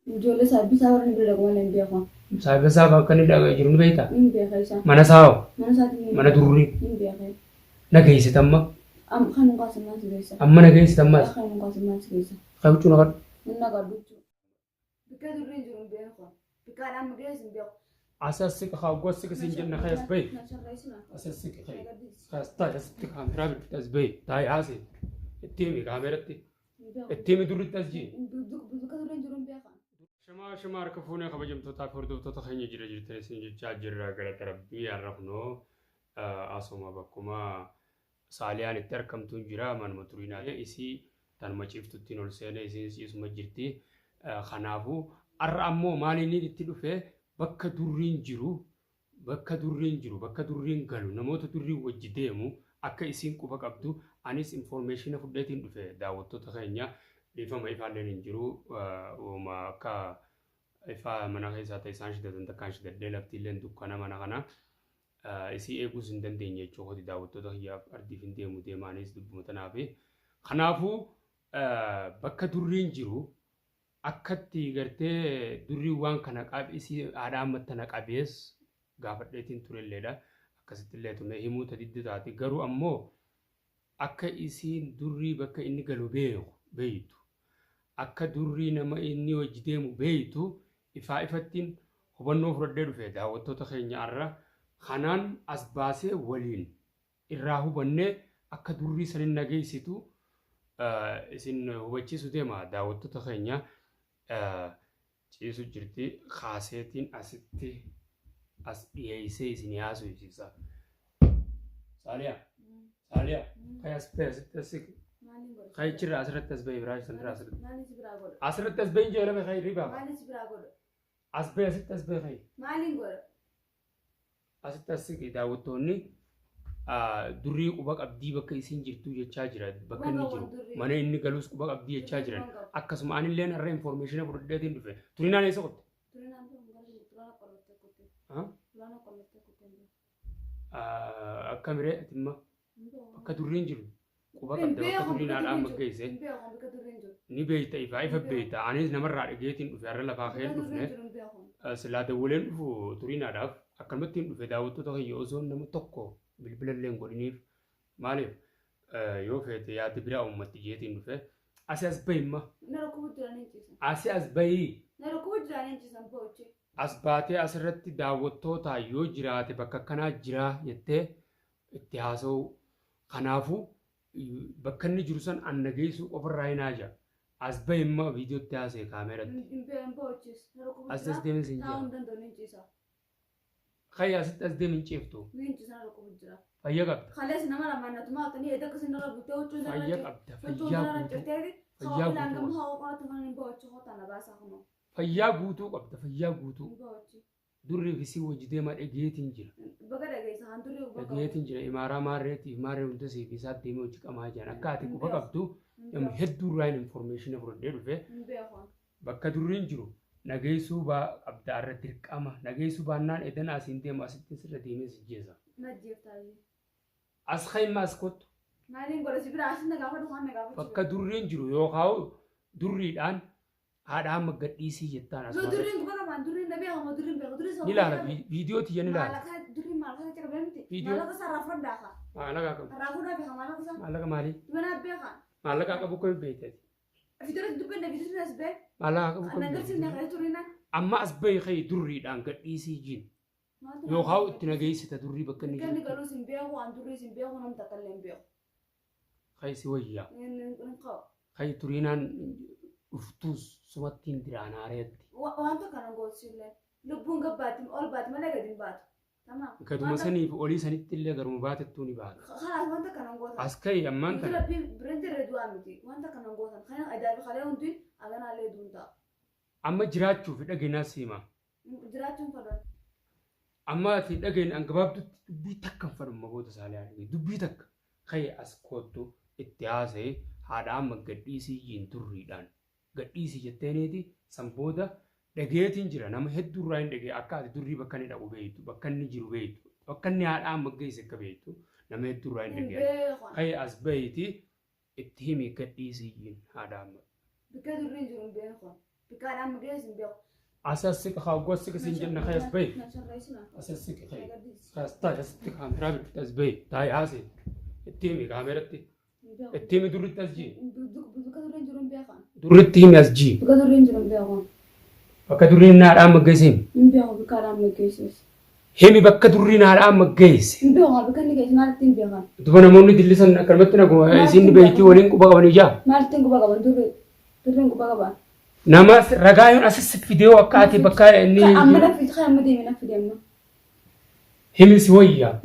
Ijoollee saayibbisaa warra ni bira waan hin beeku. Saayibbisaa bakka inni dhagaa jiru ni beektaa? Hin beeka isa. Mana saawwa? Mana isaatiin Mana durrii? hin beeka. Nageessitamma? Kan mukaa simaan si keessa. Amma nageessitammaas? Kan mukaa simaan si keessa. Kan huccuu naqadhu? Inni naqadhu jechuudha. Bakka durriin jiru hin beeku. Bakkaadhaan mageessi hin beeku. Asassi qaawwassi kasi jenna khayas bay. Asassi khay. Kasta asatti kaamera bitas bay. Taay haase. Ittimi kaameratti. Ittimi durri tasji. Bakka durriin jiru hin beeka. Shama harkafuun kabajamtoota fi hordoftoota keenya jirtan isin jechaa jirra galata rabbii arrafnoo asuma bakkuma saaliyaan itti argamtuun jira manuma turinaa isii tanuma ciiftutti ol seenee isuma jirti kanaafuu arra ammoo maaliin itti dhufe bakka durriin jiru bakka durriin galu namoota durriin wajji deemu akka isiin quba qabdu anis information fudhatiin dhufe daawwattoota keenya dhiifama ifaalleen hin jiru uuma akka ifaa mana keessaa ta'e isaan shidatan takkaan shidadhee laftiilleen dukkana mana kana isii eeguus hin dandeenye jechuudha daawwattoota kiyyaaf ardiif hin deemu deemaanis dubbuma tanaaf kanaafuu bakka durriin jiru akkatti gartee durrii waan kana qabe isii haadha ammatti na qabees gaafadheetiin turelleedha akkasitti illee tume himuu tadiddi taate garuu ammoo akka isiin durrii bakka inni galu beeytu akka durrii nama inni wajji deemu beeytu ifaa ifattiin hubannoo fudhadhee dhufe daawwattoota keenya arra kanaan as baasee waliin irraa hubannee akka durrii sanin nageessitu isin hubachiisu deema daawwattoota keenya ciisu jirti kaaseetiin asitti as dhiyeessee isin yaasuyisiisa. Saaliyaa kayas asitti خير شر أسرت تسبي براش سندرا أسرت أسرت تسبي جاله بخير ريبا أسبي أسرت تسبي خير أسرت تسبي داوتوني دري وبق أبدي بق يسين جرتو يتشاجر بق نيجرو mana inni galus kubak abdi yechaa jiran akkasuma anilleen irra information fudhadeetiin dhufe turinaa neessa qotte akka miree atimma akka durriin jiru quba qabda bakka durriin haadhaan maggeesse ni beeyta ifa beeyta anis namarraa dhageetiin dhufe har'a lafaa ka'een dhufne silaa dawwaleen dhufu turiinaadhaaf akkanumatti hin dhufe daawwattoota kiyya osoo nama tokko bilbilallee hin godhiniif maaliif yoo feete yaadde biraa uummatti jeetiin dhufe asi as bahimma asi as bahii as baatee asirratti daawwattoota yoo jiraate bakka akkanaa jira jettee itti haasa'u kanaafuu bakka inni jiru san an nageessu ofirraa hin haaja as bahimma viidiyootti haasa'e kaameeratti as deemin sin jira خيا ست أزدم نشيفتو. وين تسنا لكم الجرا. فيا قبض. خلاص نمر ما نتما تني إذا كسرنا ربطه وتوزع. فيا قبض. فيا قبض. فيا قوتو قبض فيا قوتو. دري في سوى جديما إجيت إنجيل. بقدر أجيس عن دري وبقدر. إجيت إنجيل إمارة مارتي إمارة ونتسي في سات ديمو تك أما جانا كاتي وبقبضو يوم هدو راين إنفورميشن أفرد ديرو في. بقدر إنجيلو. nageessuu baa abda arra dirqama nageessuu baannaan edan asiin deemu asitti sirra deemee sijjeesa. As khayma as kottu. Bakka durriin jiru yookaan durriidhaan haadha hamma gadhiisii jettaan as. Ni ilaala viidiyoo tiyya ni ilaala. Maallaqa maalii? Maallaqa qabu koo hin beekte. Malah aku bukan. Amma asbay khay durri dan gadisi jin. Yo kau tinagai sita durri bakkan ni. Kan kalau simbiya ko an durri simbiya ko nam takalem biya. Khay siwaya. Khay turinan uftus sumatin dirana ret. Wanta kan go sille. Lubun gabatim all batim ala gadin bat. Tamam. Kaduma sani oli sani tille garum batet tuni bat. Khalas wanta kan go. Askay amman kan. Kira brender redu amiti. Wanta kan go san. Khana adab khale unti agana le dunta. Amma jiraachuu fi dhageenyaa siima. Jiraachuun fadhan. Amma fi dhageen an gabaabdutti dubbii takka hin fadhu maboota saalee dubbii takka ka'ee as kootu itti haasa'e haadha amma gadhiisii jiin turriidhaan gadhiisii jetteeniiti sanbooda dhageetiin jira nama hedduu irraa hin dhagee akka ati durrii bakka inni dhaqu beektu bakka inni jiru beektu bakka inni haadha amma geesse akka beektu nama hedduu irraa hin dhagee ka'ee as bahiiti itti himi gadhiisii jiin haadha amma. Bakka durriin jiru hin beeku. بكان عم جيس بيق أساسك خاوقوسك سنجن خيس بي أساسك خي خاص تاي أساسك خام رابط تزبي تاي عاسي التيمي كاميرتي التيمي دور التسجيل بكدورين جرون بيقان دور التيمي أسجي بكدورين جرون بيقان بكدورين نار أم جيسين بيقان بكان عم جيسس همي بكدورين نار أم جيس بيقان بكان جيس مالتين بيقان دبنا موني دلسن كلمتنا كم سين بيتي ولين كوبا ونيجا مالتين كوبا كمان دورين كوبا كمان نماس رجايون أساس فيديو وقعتي بكا إني أمنا في خير مدي من في دمنا هم سويا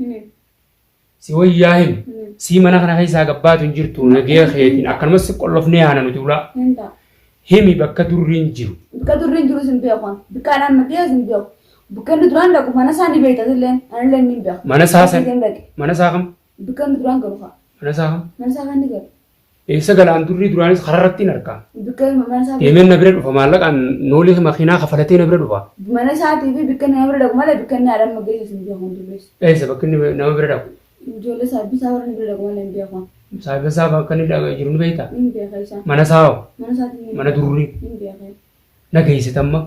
هم سيمنا خنا هاي ساقبات ونجرتو نجيا خيتين أكن مس كلفني أنا نتولا همي بكدورين جرو بكدورين جرو سنبيقان بكان عم جيس بيق بكان دران لكم أنا ساني بيتا تلين أنا لين نبيق mana saakam بكان دران كروها mana saakam من ساكن نقول eessa galaan durri duraanis kararrattiin argaa بكان من ساكن deemeen na bira dhufa maallaqaan noolii makiinaa kafalatee na bira dhufa من ساعتي في بكان نعمل لكم ماله بكان نعرف ما جيس سنبيقان دبلس eessa bakka inni nama bira dhabu جولة سابي سافر نعمل لكم ماله نبيقان saayiba isaa bakka inni jiru ni beektaa نبيقان إيشان mana saawa من ساعتي mana durri نبيقان na geessit amma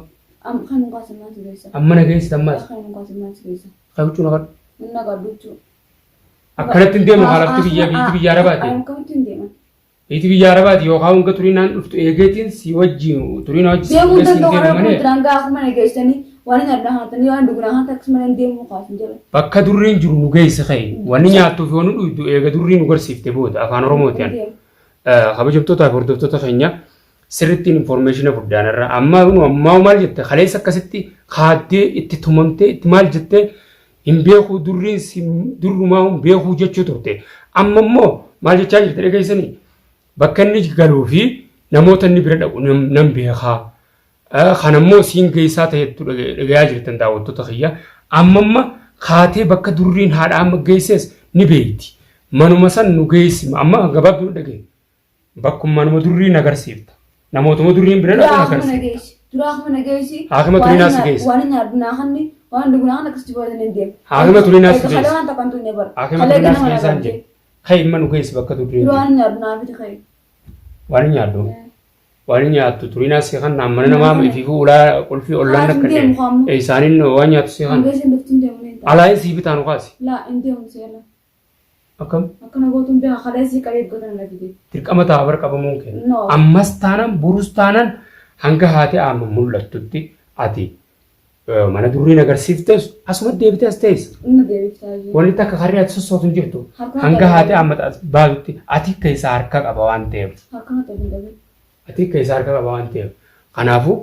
خانو قاسم ما تجيسا amma na geessit ammas خانو قاسم ما تجيسا qabuchuu na kadhu من نقدوتشو akkanatti hin deemu haalafti biyya arabaati أنا كم تنديما Iti biyya arabaati yookaan hanga turinaan dhuftu eegeetiin si wajjin turinaa wajjin deemuu si danda'u deemu warra malee kuduraa akkuma nageessanii waan hin adda haatanii waan dhuguraa haata akkasumas deemuu kaasu jira. bakka durriin jiru nu geesse ka'e wanni nyaattuuf yoo nu dhuydu eega durrii nu garsiifte booda afaan oromootiin kabajamtootaaf hordoftoota keenya sirrittiin infoormeeshina fuddaanirra ammaa maal jette kaleessa akkasitti kaaddee itti tumamtee itti maal jettee hin beekuu durriin durrumaa hin beekuu jechuu turte amma immoo maal jechaa jirte dhageessanii bakka inni galuu fi namoota inni bira dhaqu nan beekaa kanammoo siin geessaa ta'etu dhagayaa jirtan daawwattoota kiyya amma kaatee bakka durriin haadha amma geesses ni beeyti manuma san nu geessi amma gabaabduu dhagee bakkuma manuma durriin agarsiifta namootuma durriin bira dhaqu agarsiifta duraa akkuma nageessi haakima turiinaas geessi waan hin yaadunaa hanni waan dhugunaa kan akkasitti boodan hin deemu haakima turiinaas geessi kalee waan takkan tunne bara haakima turiinaas geessan jee ka'e imma nu geessi bakka durriin waan hin yaadunaa fiti ka'e waan hin yaaddu waan hin yaaddu turiinaas kan mana namaa ifiifuu ulaa qulfii ollaan akkanneen isaaniin waan nyaattu si kan nageessi luftiin deemu ni alaayin sii bitaanu kaasi laa hin deemu seena akkam akkana gootuun beeka kaleessi qabee gootan na fide dirqama taabar qabamuun kenna ammas taanan burus taanan hanga haati amma mul'attutti ati mana durriin agarsiiftes asuma deebitee as ta'es inni deebiftaa jiru wanni takka karri ati sossootu hin jirtu hanga haati amma baatutti ati keessa harka qaba waan ta'eef akkana ta'uu hin dhabe ati keessa harka qaba waan ta'eef kanaafuu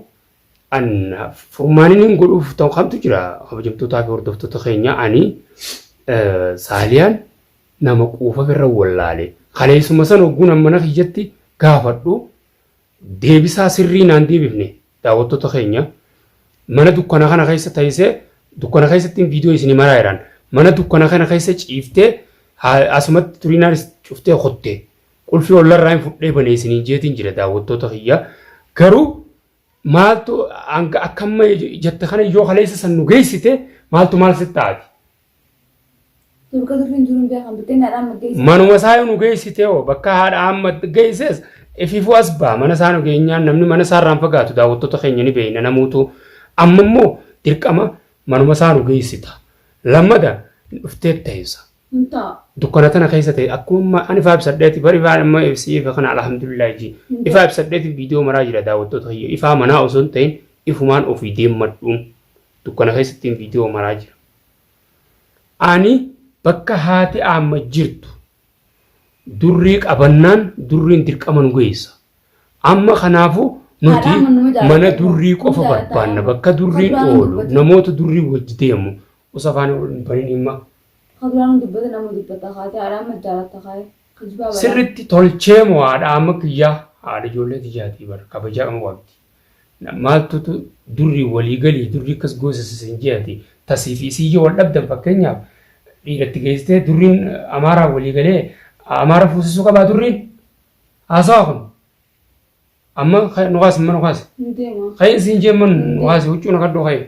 an furmaaniin hin godhuuf ta'u kamtu jira kabajamtootaa fi hordoftoota keenya ani saaliyaan nama quufa irra wallaale kaleessuma san ogguun mana kiyyatti gaafadhu deebisaa sirrii naan deebifne daawwattoota keenya mana dukkana kana keessa taa'isee dukkana keessatti viidiyoo isin maraa jiran mana dukkana kana keessa ciiftee asumatti turiinaan cuftee qottee qulfii ollarraa hin fudhee banee isin jeetiin jira daawwattoota kiyya garuu maaltu akkamma jette kana yoo kaleessa san nu geessite maaltu maal sitti taati manuma isaa nu geessite oo bakka haadha amma geesses ifiifuu as ba'a mana isaa nu geenyaan namni mana isaa irraan fagaatu daawwattoota keenya ni beekna namuutu amma immoo dirqama manuma isaa nu geessita lammada dhuftee ta'isa dukkana tana keessa ta'e akkuma ani ifaa ibsadheeti bari ifaa amma ibsiifa kana alhamdulillah ji ifaa ibsadheeti viidiyoo maraa jira daawwattoota kiyya ifaa manaa osoo hin ta'in ifumaan ofii deemmadhuun dukkana keessatti viidiyoo maraa jira ani bakka haati amma jirtu durrii qabannaan durriin dirqama nu geessa amma kanaafu nuti mana durrii qofa barbaanna bakka durriin oolu namoota durrii wajji deemu usafaan baniin himma sirritti tolchee moo haadha amma kiyyaa haadha ijoollee tijaatii bara kabajaa qaba waqti maaltu durrii walii galii durrii akkas goosisisan jeeti tasii fi siyyoo wal dhabdan fakkeenyaaf dhiiratti geessitee durriin amaaraa walii galee amaara fuusisuu qabaa durriin haasawa kun amma nuqaas imma nuqaas kayii isiin jeemman nuqaas huccuu naqadhoo kayii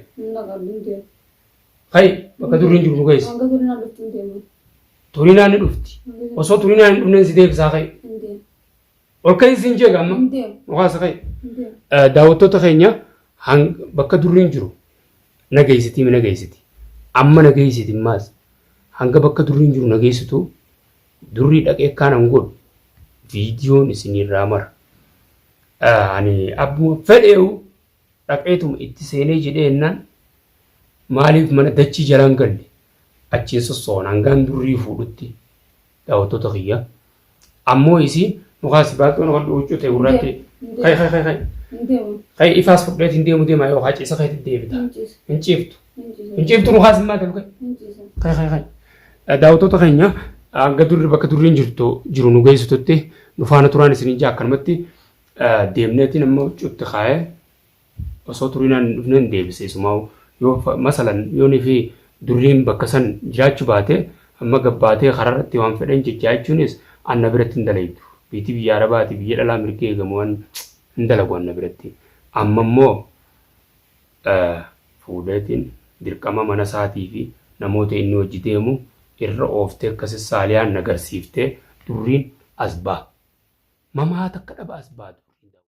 kayii bakka durriin jiru nu geessi turinaan ni dhufti osoo turinaan hin dhufneen si deebisaa kayii ol kayii isiin jeega amma nuqaas kayii daawwattoota keenya bakka durriin jiru nageessitii mi nageessiti amma nageessiti maas hanga bakka durriin jiru nageessitu durrii dhaqee kaanan godhu viidiyoon isinirraa mara ani abbuma fedheewu dhaqeetuma itti seenee jedheennaan maaliif mana dachii jalaan galle achiin sossoon hangaan durrii fuudhutti daawwattoota kiyya ammoo isiin mukaasi baaqoon kan dhuuchuu ta'e gurraatti kai ifaas fudhate hin deemu deemaa yoo haciisa kai deebita hin ciiftu mukaasi maa ta'u kai daawwattoota keenya hanga durri bakka durriin jiru nu geessitutti nu faana turaan isin ija akkanumatti deemneetiin ammoo cuutti kaa'ee osoo turinaan dhufneen deebise isumaa yoo masalan yoonii fi durriin bakka san jiraachuu baate amma gabbaatee karaarratti waan fedhan jechaa jechuunis anna biratti hin dalaytu biitii biyya arabaati biyya dhalaa mirga eegamu waan hin dalagu anna biratti amma immoo fuudheetiin dirqama mana isaatii fi namoota inni hojii deemu irra ooftee akkasii saaliyaan agarsiiftee durriin as ba'a. Mamaa takka dhaba as baatu.